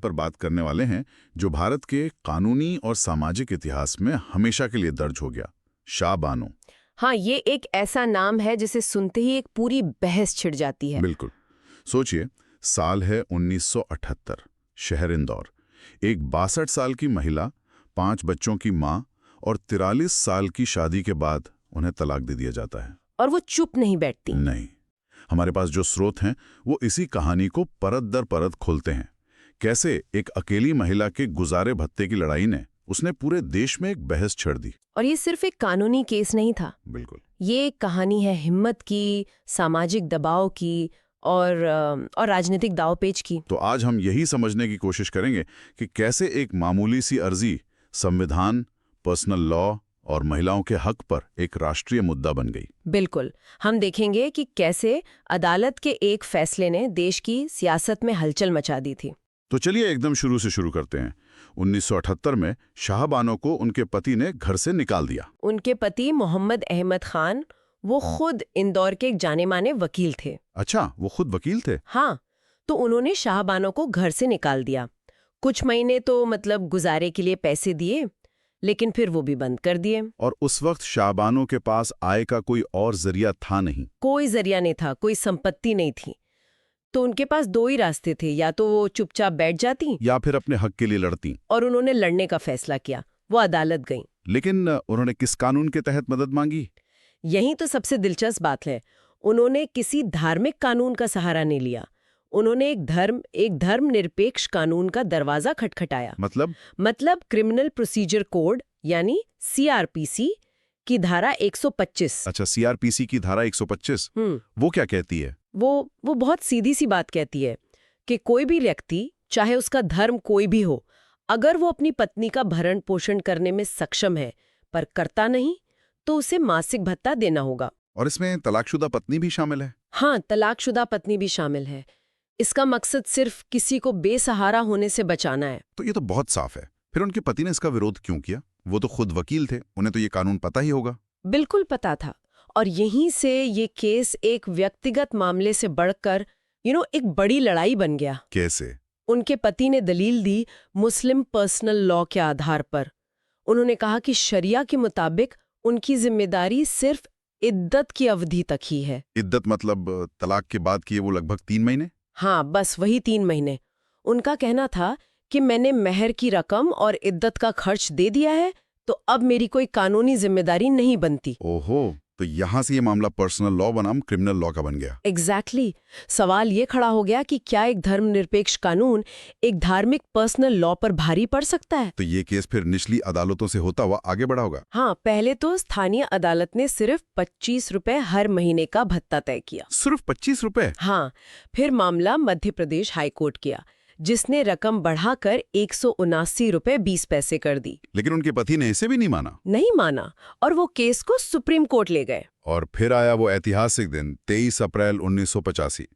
पर बात करने वाले हैं जो भारत के कानूनी और सामाजिक इतिहास में हमेशा के लिए दर्ज हो गया, शाह बानो। हाँ, ये एक ऐसा नाम है जिसे सुनते ही एक पूरी बहस छिड़ जाती है। बिल्कुल। सोचिए, साल है 1978, शहर इंदौर। एक 62 साल की महिला, 5 बच्चों की माँ और 43 साल की शादी के बाद उन्हें तलाक दे दिया जाता है। और वो चुप नहीं बैठती। नहीं, हमारे पास जो स्रोत हैं वो इसी कहानी को परत दर परत खोलते हैं। कैसे एक अकेली महिला के गुजारे भत्ते की लड़ाई ने उसने पूरे देश में एक बहस छेड़ दी। और ये सिर्फ एक कानूनी केस नहीं था। बिल्कुल। ये एक कहानी है हिम्मत की, सामाजिक दबाव की और राजनीतिक दांवपेच की। तो आज हम यही समझने की कोशिश करेंगे कि कैसे एक मामूली सी अर्जी संविधान, पर्सनल लॉ और महिलाओं के हक पर एक राष्ट्रीय मुद्दा बन गई। बिल्कुल। हम देखेंगे कि कैसे अदालत के एक फैसले ने देश की सियासत में हलचल मचा दी थी। तो चलिए एकदम शुरू से शुरू करते हैं। 1978 में शाह बानो को उनके पति ने घर से निकाल दिया। उनके पति मोहम्मद अहमद खान, वो खुद इंदौर के एक जाने माने वकील थे। अच्छा, वो खुद वकील थे? हाँ, तो उन्होंने शाह बानो को घर से निकाल दिया। कुछ महीने तो मतलब गुजारे के लिए पैसे दिए, लेकिन फिर वो भी बंद कर दिए। और उस वक्त शाह बानो के पास आय का कोई और जरिया था नहीं? कोई जरिया नहीं था, कोई संपत्ति नहीं थी। तो उनके पास 2 ही रास्ते थे, या तो वो चुपचाप बैठ जाती या फिर अपने हक के लिए लड़ती। और उन्होंने लड़ने का फैसला किया। वो अदालत गईं। लेकिन उन्होंने किस कानून के तहत मदद मांगी? यही तो सबसे दिलचस्प बात है। उन्होंने किसी धार्मिक कानून का सहारा नहीं लिया। उन्होंने एक धर्मनिरपेक्ष कानून का दरवाजा खटखटाया। मतलब क्रिमिनल प्रोसीजर कोड यानी सीआरपीसी की धारा 125। अच्छा, सीआरपीसी की धारा 125। वो क्या कहती है? वो बहुत सीधी सी बात कहती है कि कोई भी व्यक्ति, चाहे उसका धर्म कोई भी हो, अगर वो अपनी पत्नी का भरण पोषण करने में सक्षम है पर करता नहीं, तो उसे मासिक भत्ता देना होगा। और इसमें तलाकशुदा पत्नी भी शामिल है? हाँ, तलाकशुदा पत्नी भी शामिल है। इसका मकसद सिर्फ किसी को बेसहारा होने से बचाना है। तो ये तो बहुत साफ है। फिर उनके पति ने इसका विरोध क्यों किया? वो तो खुद वकील थे, उन्हें तो ये कानून पता ही होगा। बिल्कुल पता था। और यहीं से ये केस एक व्यक्तिगत मामले से बढ़कर एक बड़ी लड़ाई बन गया। कैसे? उनके पति ने दलील दी मुस्लिम पर्सनल लॉ के आधार पर। उन्होंने कहा कि शरिया के मुताबिक उनकी जिम्मेदारी सिर्फ इद्दत की अवधि तक ही है। इद्दत मतलब तलाक के बाद की वो लगभग 3 महीने? हाँ, बस वही 3 महीने। उनका कहना था कि मैंने मेहर की रकम और इद्दत का खर्च दे दिया है, तो अब मेरी कोई कानूनी जिम्मेदारी नहीं बनती। ओहो, तो यहाँ से ये मामला पर्सनल लॉ बनाम क्रिमिनल लॉ का बन गया। एग्जैक्टली। सवाल ये खड़ा हो गया कि क्या एक धर्मनिरपेक्ष कानून एक धार्मिक पर्सनल लॉ पर भारी पड़ सकता है? तो ये केस फिर निचली अदालतों से होता हुआ आगे बढ़ा होगा? हाँ, पहले तो स्थानीय अदालत ने सिर्फ 25 रुपए हर महीने का भत्ता तय किया। सिर्फ 25 रुपए? हाँ, फिर मामला मध्य प्रदेश हाईकोर्ट किया, जिसने रकम बढ़ाकर 179 रुपए 20 पैसे कर दी। लेकिन उनके पति ने इसे भी नहीं माना? नहीं माना, और वो केस को सुप्रीम कोर्ट ले गए। और फिर आया वो ऐतिहासिक दिन 23 अप्रैल 1985,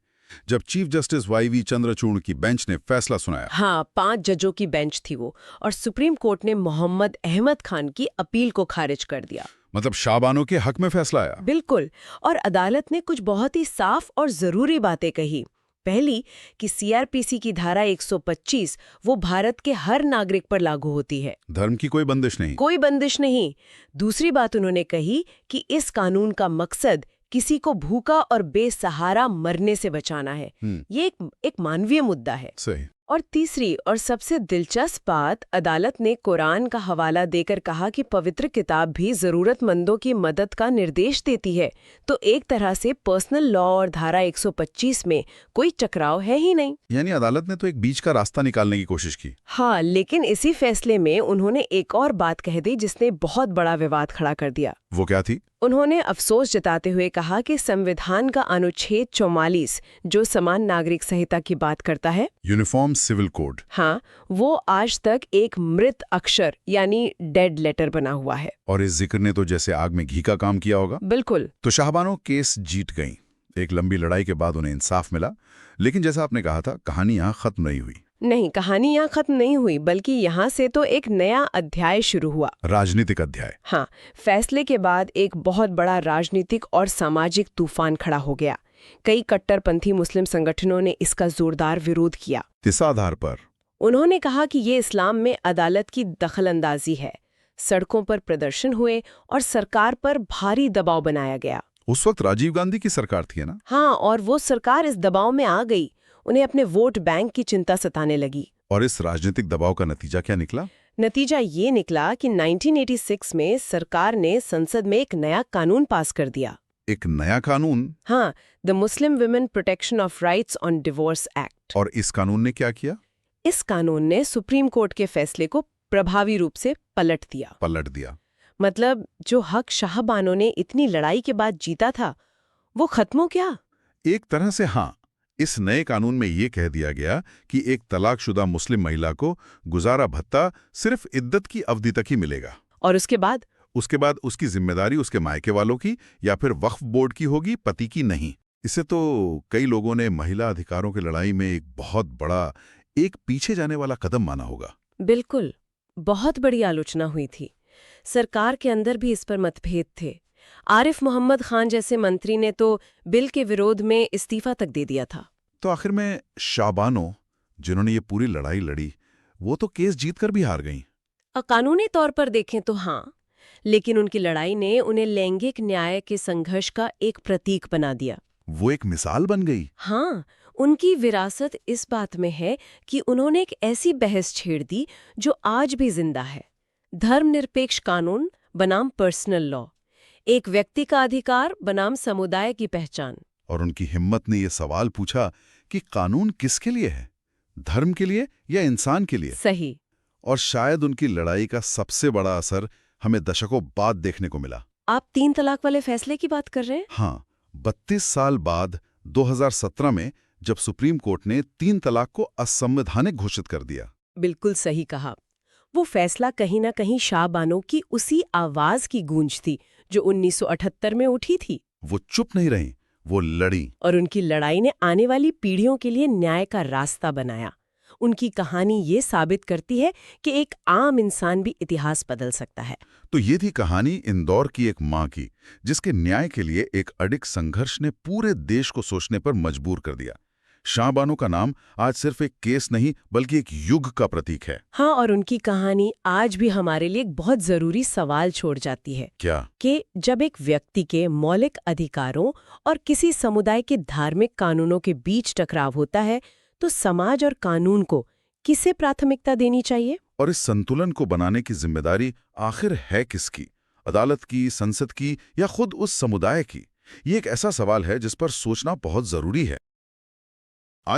जब चीफ जस्टिस वाई.वी. चंद्रचूड़ की बेंच ने फैसला सुनाया। हाँ, 5 जजों की बेंच थी वो, और सुप्रीम कोर्ट ने मोहम्मद अहमद खान की अपील को खारिज कर दिया। मतलब शाह बानो के हक में फैसला आया? बिल्कुल। और अदालत ने कुछ बहुत ही साफ और जरूरी बातें कही। पहली कि सीआरपीसी की धारा 125 वो भारत के हर नागरिक पर लागू होती है। धर्म की कोई बंदिश नहीं? कोई बंदिश नहीं। दूसरी बात उन्होंने कही कि इस कानून का मकसद किसी को भूखा और बेसहारा मरने से बचाना है। ये एक मानवीय मुद्दा है। सही। और तीसरी और सबसे दिलचस्प बात, अदालत ने कुरान का हवाला देकर कहा कि पवित्र किताब भी जरूरतमंदों की मदद का निर्देश देती है। तो एक तरह से पर्सनल लॉ और धारा 125 में कोई टकराव है ही नहीं। यानी अदालत ने तो एक बीच का रास्ता निकालने की कोशिश की। हाँ, लेकिन इसी फैसले में उन्होंने एक और बात कह दी जिसने बहुत बड़ा विवाद खड़ा कर दिया। वो क्या थी? उन्होंने अफसोस जताते हुए कहा कि संविधान का अनुच्छेद 44 जो समान नागरिक संहिता की बात करता है, यूनिफॉर्म सिविल कोड, हाँ, वो आज तक एक मृत अक्षर यानी डेड लेटर बना हुआ है। और इस जिक्र ने तो जैसे आग में घी का काम किया होगा। बिल्कुल। तो शाह बानो केस जीत गई। एक लंबी लड़ाई के बाद उन्हें इंसाफ मिला। लेकिन जैसा आपने कहा था, कहानी यहाँ खत्म नहीं हुई। नहीं, कहानी यहाँ खत्म नहीं हुई, बल्कि यहाँ से तो एक नया अध्याय शुरू हुआ। राजनीतिक अध्याय। हाँ, फैसले के बाद एक बहुत बड़ा राजनीतिक और सामाजिक तूफान खड़ा हो गया। कई कट्टरपंथी मुस्लिम संगठनों ने इसका जोरदार विरोध किया। किस आधार पर? उन्होंने कहा कि ये इस्लाम में अदालत की दखलंदाजी है। सड़कों पर प्रदर्शन हुए और सरकार पर भारी दबाव बनाया गया। उस वक्त राजीव गांधी की सरकार थी ना? हाँ, और वो सरकार इस दबाव में आ गई। उन्हें अपने वोट बैंक की चिंता सताने लगी। और इस राजनीतिक दबाव का नतीजा क्या निकला? नतीजा ये निकला कि 1986 में सरकार ने संसद में एक नया कानून पास कर दिया। एक नया कानून? हाँ, the Muslim women protection of rights on divorce act. और इस कानून ने क्या किया? इस कानून ने सुप्रीम कोर्ट के फैसले को प्रभावी रूप से पलट दिया। मतलब जो हक शाहबानों ने इतनी लड़ाई के बाद जीता था, वो खत्म हो गया। एक तरह से हाँ। इस नए कानून में ये कह दिया गया कि एक तलाकशुदा मुस्लिम महिला को गुजारा भत्ता सिर्फ इद्दत की अवधि तक ही मिलेगा। और उसके बाद उसकी जिम्मेदारी उसके मायके वालों की या फिर वक्फ बोर्ड की होगी, पति की नहीं। इससे तो कई लोगों ने महिला अधिकारों की लड़ाई में एक बहुत बड़ा, एक पीछे जाने वाला कदम माना होगा। बिल्कुल, बहुत बड़ी आलोचना हुई थी। सरकार के अंदर भी इस पर मतभेद थे। आरिफ मोहम्मद खान जैसे मंत्री ने तो बिल के विरोध में इस्तीफा तक दे दिया था। तो आखिर में शाबानो, जिन्होंने ये पूरी लड़ाई लड़ी, वो तो केस जीतकर भी हार गईं। कानूनी तौर पर देखें तो हाँ, लेकिन उनकी लड़ाई ने उन्हें लैंगिक न्याय के संघर्ष का एक प्रतीक बना दिया। वो एक मिसाल बन गई। हाँ, उनकी विरासत इस बात में है कि उन्होंने एक ऐसी बहस छेड़ दी जो आज भी जिंदा है। धर्मनिरपेक्ष कानून बनाम पर्सनल लॉ, एक व्यक्ति का अधिकार बनाम समुदाय की पहचान। और उनकी हिम्मत ने ये सवाल पूछा कि कानून किसके लिए है, धर्म के लिए या इंसान के लिए? सही। और शायद उनकी लड़ाई का सबसे बड़ा असर हमें दशकों बाद देखने को मिला। आप 3 तलाक वाले फैसले की बात कर रहे हैं? हाँ, 32 साल बाद 2017 में जब सुप्रीम कोर्ट ने 3 तलाक को असंवैधानिक घोषित कर दिया। बिल्कुल सही कहा। वो फैसला कहीं ना कहीं शाहबानों की उसी आवाज की गूंज थी जो 1978 में उठी थी। वो चुप नहीं रहीं, वो लड़ी। और उनकी लड़ाई ने आने वाली पीढ़ियों के लिए न्याय का रास्ता बनाया। उनकी कहानी ये साबित करती है कि एक आम इंसान भी इतिहास बदल सकता है। तो ये थी कहानी इंदौर की एक माँ की, जिसके न्याय के लिए एक अडिग संघर्ष ने पूरे देश को सोचने पर मजबूर कर दिया। शाहबानो का नाम आज सिर्फ एक केस नहीं बल्कि एक युग का प्रतीक है। हाँ, और उनकी कहानी आज भी हमारे लिए एक बहुत जरूरी सवाल छोड़ जाती है। क्या? कि जब एक व्यक्ति के मौलिक अधिकारों और किसी समुदाय के धार्मिक कानूनों के बीच टकराव होता है, तो समाज और कानून को किसे प्राथमिकता देनी चाहिए? और इस संतुलन को बनाने की जिम्मेदारी आखिर है किसकी? अदालत की, संसद की या खुद उस समुदाय की? ये एक ऐसा सवाल है जिस पर सोचना बहुत जरूरी है।